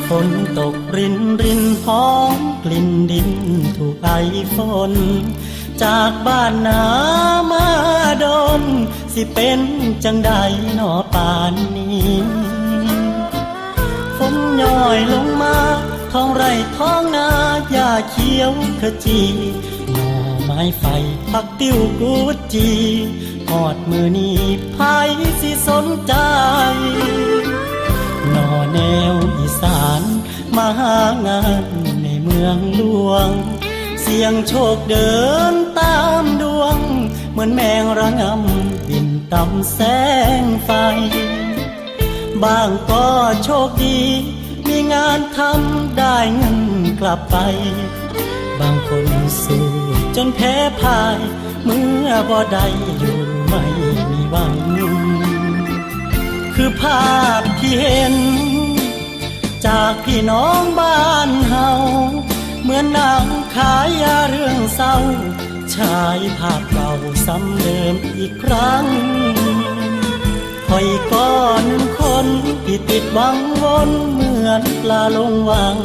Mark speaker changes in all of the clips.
Speaker 1: ฝนตกรินรินหอมกลิ่นดินถูกไอฝนจากบ้านนามาดนสิเป็นจังใดหนอป่านนี้ฝนย่อยลงมาท้องไร่ท้องนาหญ้าเขียวขจีหน่อไม้ไฟผักติ้วกุดจีหอดมือนี้ไผสิสนใจหน่อแนวอีสานมาหางานในเมืองหลวงเสียงโชคเดินตามดวงเหมือนแมงระงำบินต่ำแสงไฟบางก็โชคดีมีงานทำได้เงินกลับไปบางคนสู้จนแพ้พ่ายเมื่อบ่ได้อยู่ไม่มีหวังคือภาพที่เห็นจากพี่น้องบ้านเฮาเหมือนหนังขายยาเรื่องเศร้าฉายภาพเก่าซ้ำเดิมอีกครั้งคอยก้อนคนที่ติดหวังวนเหมือนปลาลงวัง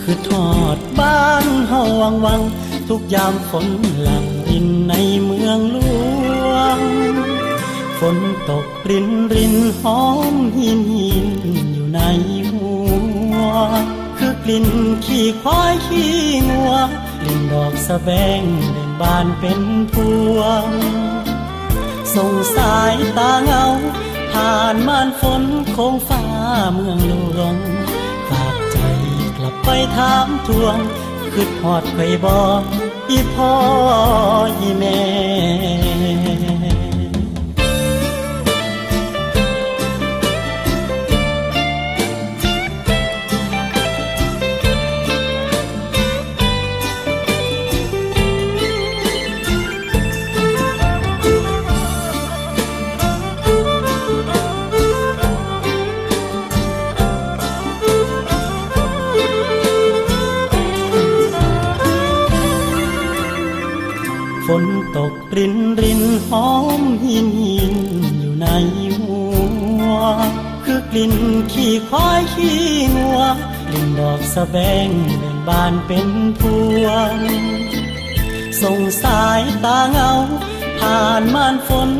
Speaker 1: คือทอดบ้านเฮาวังทุกยามฝนหลั่งรินในเมืองหลวงฝนตกรินรินหอมหินหินอยู่ในหัวคือกลิ่นขี้ควายขี้งัวกลิ่นดอกสะแบงเบ่งบานเป็นพวงส่งสายตาเงาผ่านม่านฝนโค้งฟ้าเมืองหลวงฝากใจกลับไปถามทวงคิดฮอดใครบ่อีพ่ออีแม่ฝนตกรินรินหอมหินหินอยู่ในหัวคือกลิ่นขี้ควายขี้งัวกลิ่นดอกสะแบงเบ่งบานเป็นพวงส่งสายตาเงาผ่านม่านฝน